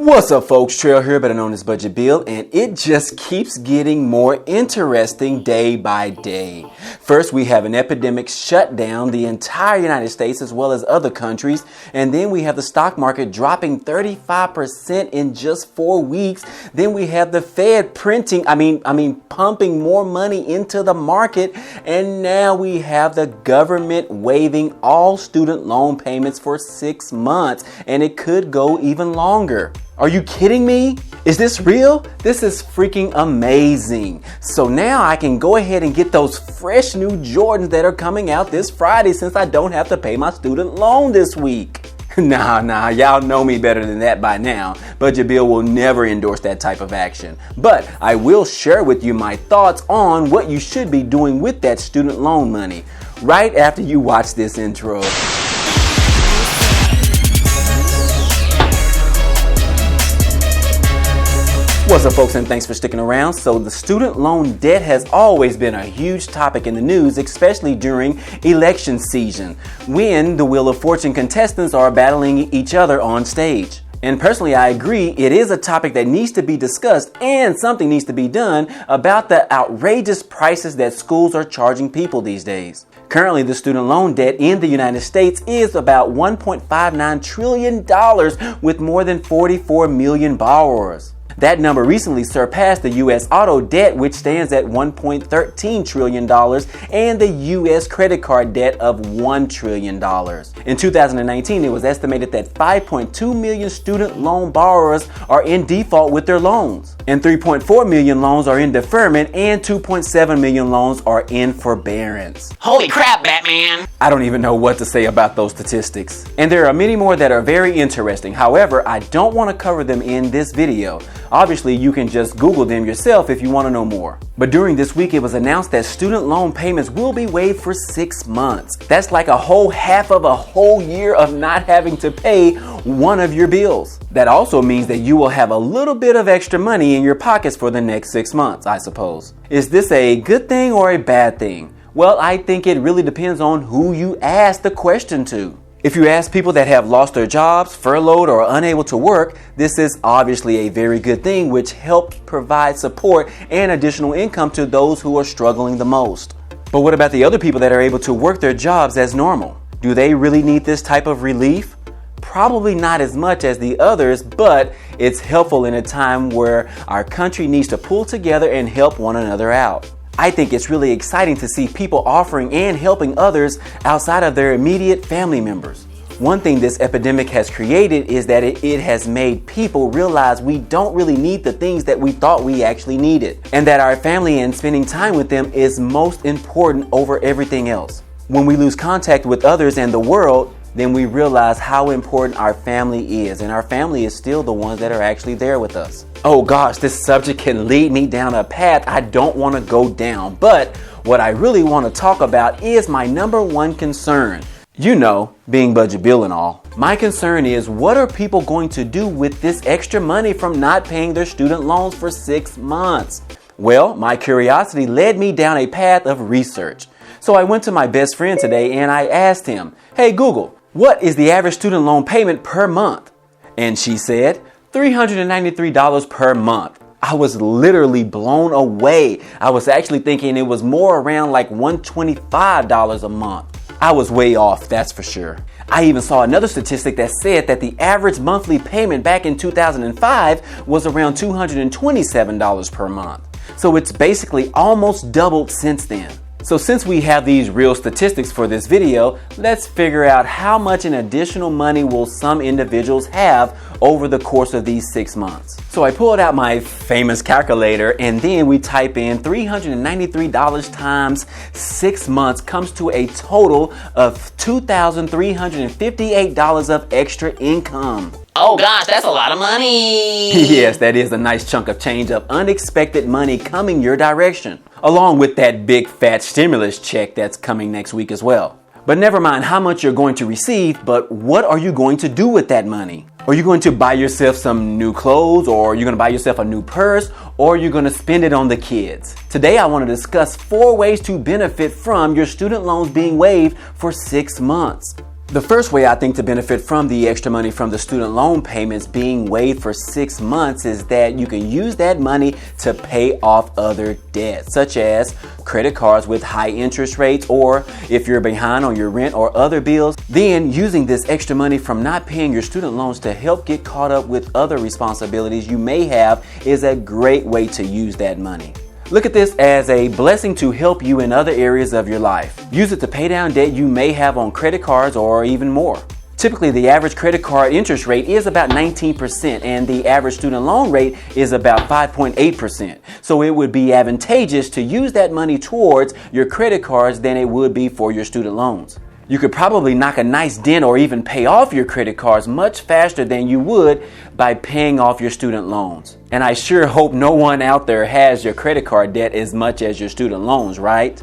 What's up, folks? Trail here, better known as Budget Bill, and it just keeps getting more interesting day by day. First, we have an epidemic shut down the entire United States as well as other countries, and then we have the stock market dropping 35% in just 4 weeks. Then we have the Fed pumping more money into the market, and now we have the government waiving all student loan payments for 6 months, and it could go even longer. Are you kidding me? Is this real? This is freaking amazing. So now I can go ahead and get those fresh new Jordans that are coming out this Friday since I don't have to pay my student loan this week. Nah, y'all know me better than that by now. Budget Bill will never endorse that type of action. But I will share with you my thoughts on what you should be doing with that student loan money right after you watch this intro. What's up, folks, and thanks for sticking around. So the student loan debt has always been a huge topic in the news, especially during election season, when the Wheel of Fortune contestants are battling each other on stage. And personally, I agree, it is a topic that needs to be discussed and something needs to be done about the outrageous prices that schools are charging people these days. Currently, the student loan debt in the United States is about $1.59 trillion with more than 44 million borrowers. That number recently surpassed the U.S. auto debt, which stands at $1.13 trillion, and the U.S. credit card debt of $1 trillion. In 2019, it was estimated that 5.2 million student loan borrowers are in default with their loans, and 3.4 million loans are in deferment, and 2.7 million loans are in forbearance. Holy crap, Batman! I don't even know what to say about those statistics. And there are many more that are very interesting. However, I don't want to cover them in this video. Obviously, you can just Google them yourself if you want to know more. But during this week, it was announced that student loan payments will be waived for 6 months. That's like a whole half of a whole year of not having to pay one of your bills. That also means that you will have a little bit of extra money in your pockets for the next 6 months, I suppose. Is this a good thing or a bad thing? Well, I think it really depends on who you ask the question to. If you ask people that have lost their jobs, furloughed, or unable to work, this is obviously a very good thing, which helps provide support and additional income to those who are struggling the most. But what about the other people that are able to work their jobs as normal? Do they really need this type of relief? Probably not as much as the others, but it's helpful in a time where our country needs to pull together and help one another out. I think it's really exciting to see people offering and helping others outside of their immediate family members. One thing this epidemic has created is that it has made people realize we don't really need the things that we thought we actually needed, and that our family and spending time with them is most important over everything else. When we lose contact with others and the world, then we realize how important our family is, and our family is still the ones that are actually there with us. Oh gosh, this subject can lead me down a path I don't want to go down, but what I really want to talk about is my number one concern. You know, being Budget Bill and all. My concern is, what are people going to do with this extra money from not paying their student loans for 6 months? Well, my curiosity led me down a path of research. So I went to my best friend today and I asked him, "Hey Google, what is the average student loan payment per month?" And she said, $393 per month. I was literally blown away. I was actually thinking it was more around like $125 a month. I was way off, that's for sure. I even saw another statistic that said that the average monthly payment back in 2005 was around $227 per month. So it's basically almost doubled since then. So since we have these real statistics for this video, let's figure out how much in additional money will some individuals have over the course of these 6 months. So I pulled out my famous calculator, and then we type in $393 times 6 months comes to a total of $2,358 of extra income. Oh gosh, that's a lot of money! Yes, that is a nice chunk of change of unexpected money coming your direction, along with that big fat stimulus check that's coming next week as well. But never mind how much you're going to receive, but what are you going to do with that money? Are you going to buy yourself some new clothes, or are you going to buy yourself a new purse, or are you going to spend it on the kids? Today I want to discuss 4 ways to benefit from your student loans being waived for 6 months. The first way I think to benefit from the extra money from the student loan payments being waived for 6 months is that you can use that money to pay off other debts, such as credit cards with high interest rates, or if you're behind on your rent or other bills, then using this extra money from not paying your student loans to help get caught up with other responsibilities you may have is a great way to use that money. Look at this as a blessing to help you in other areas of your life. Use it to pay down debt you may have on credit cards or even more. Typically, the average credit card interest rate is about 19% and the average student loan rate is about 5.8%. So it would be advantageous to use that money towards your credit cards than it would be for your student loans. You could probably knock a nice dent or even pay off your credit cards much faster than you would by paying off your student loans. And I sure hope no one out there has your credit card debt as much as your student loans, right?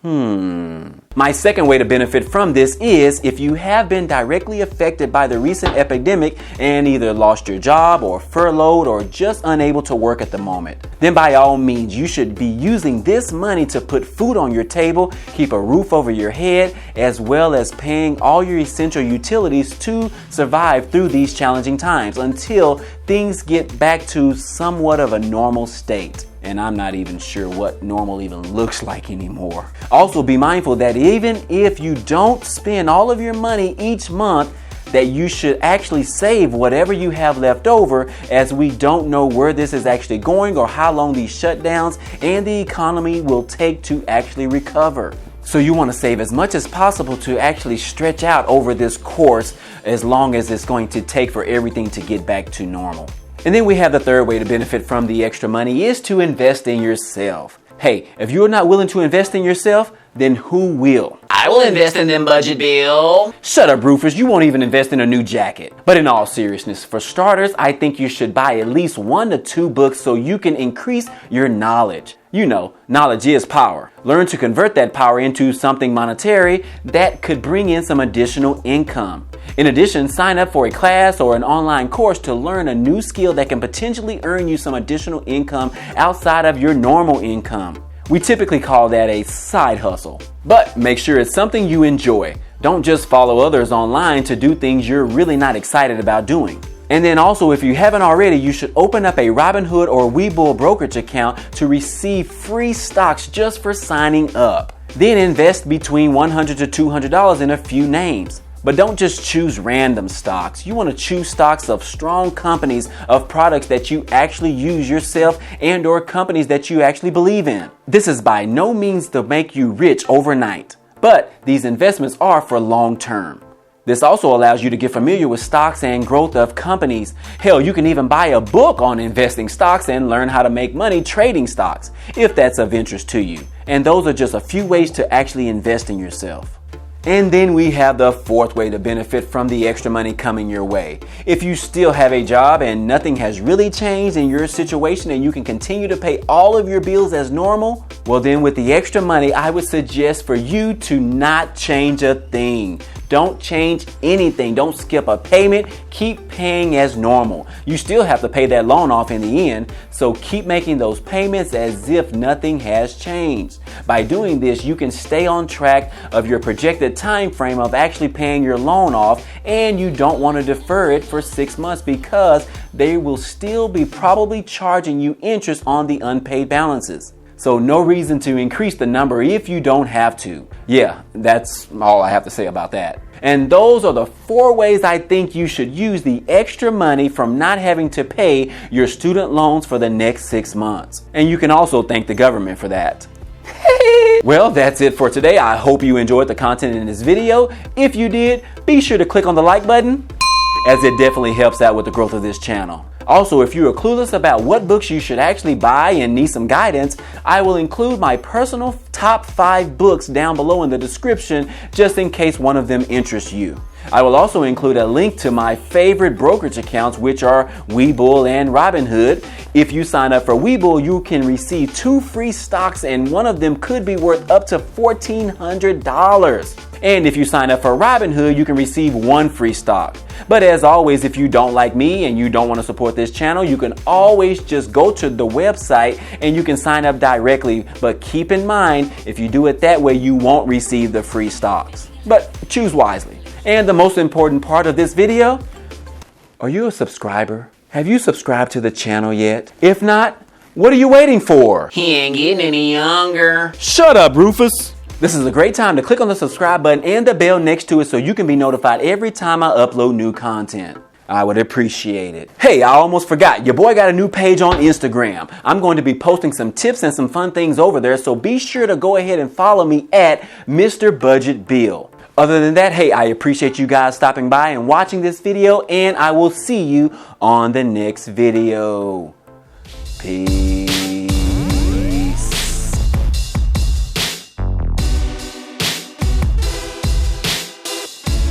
My second way to benefit from this is if you have been directly affected by the recent epidemic and either lost your job or furloughed or just unable to work at the moment. Then by all means, you should be using this money to put food on your table, keep a roof over your head, as well as paying all your essential utilities to survive through these challenging times until things get back to somewhat of a normal state. And I'm not even sure what normal even looks like anymore. Also, be mindful that even if you don't spend all of your money each month, that you should actually save whatever you have left over, as we don't know where this is actually going or how long these shutdowns and the economy will take to actually recover. So you want to save as much as possible to actually stretch out over this course as long as it's going to take for everything to get back to normal. And then we have the third way to benefit from the extra money is to invest in yourself. Hey, if you're not willing to invest in yourself, then who will? I will invest in them budget bill. Shut up, Rufus. You won't even invest in a new jacket. But in all seriousness, for starters, I think you should buy at least 1 to 2 books so you can increase your knowledge. You know, knowledge is power. Learn to convert that power into something monetary that could bring in some additional income. In addition, sign up for a class or an online course to learn a new skill that can potentially earn you some additional income outside of your normal income. We typically call that a side hustle. But make sure it's something you enjoy. Don't just follow others online to do things you're really not excited about doing. And then also, if you haven't already, you should open up a Robinhood or Webull brokerage account to receive free stocks just for signing up. Then invest between $100 to $200 in a few names. But don't just choose random stocks. You want to choose stocks of strong companies, of products that you actually use yourself and or companies that you actually believe in. This is by no means to make you rich overnight, but these investments are for long term. This also allows you to get familiar with stocks and growth of companies. Hell, you can even buy a book on investing stocks and learn how to make money trading stocks, if that's of interest to you. And those are just a few ways to actually invest in yourself. And then we have the fourth way to benefit from the extra money coming your way. If you still have a job and nothing has really changed in your situation and you can continue to pay all of your bills as normal, well then with the extra money, I would suggest for you to not change a thing. Don't change anything. Don't skip a payment. Keep paying as normal. You still have to pay that loan off in the end, so keep making those payments as if nothing has changed. By doing this, you can stay on track of your projected time frame of actually paying your loan off, and you don't want to defer it for 6 months because they will still be probably charging you interest on the unpaid balances. So no reason to increase the number if you don't have to. Yeah, that's all I have to say about that. And those are the 4 ways I think you should use the extra money from not having to pay your student loans for the next 6 months. And you can also thank the government for that. Well, that's it for today. I hope you enjoyed the content in this video. If you did, be sure to click on the like button, as it definitely helps out with the growth of this channel. Also, if you are clueless about what books you should actually buy and need some guidance, I will include my personal top 5 books down below in the description just in case one of them interests you. I will also include a link to my favorite brokerage accounts, which are Webull and Robinhood. If you sign up for Webull, you can receive 2 free stocks, and one of them could be worth up to $1,400. And if you sign up for Robinhood, you can receive 1 free stock. But as always, if you don't like me and you don't want to support this channel, you can always just go to the website and you can sign up directly. But keep in mind, if you do it that way, you won't receive the free stocks. But choose wisely. And the most important part of this video, are you a subscriber? Have you subscribed to the channel yet? If not, what are you waiting for? He ain't getting any younger. Shut up, Rufus. This is a great time to click on the subscribe button and the bell next to it so you can be notified every time I upload new content. I would appreciate it. Hey, I almost forgot. Your boy got a new page on Instagram. I'm going to be posting some tips and some fun things over there, so be sure to go ahead and follow me at Mr. Budget Bill. Other than that, hey, I appreciate you guys stopping by and watching this video, and I will see you on the next video. Peace.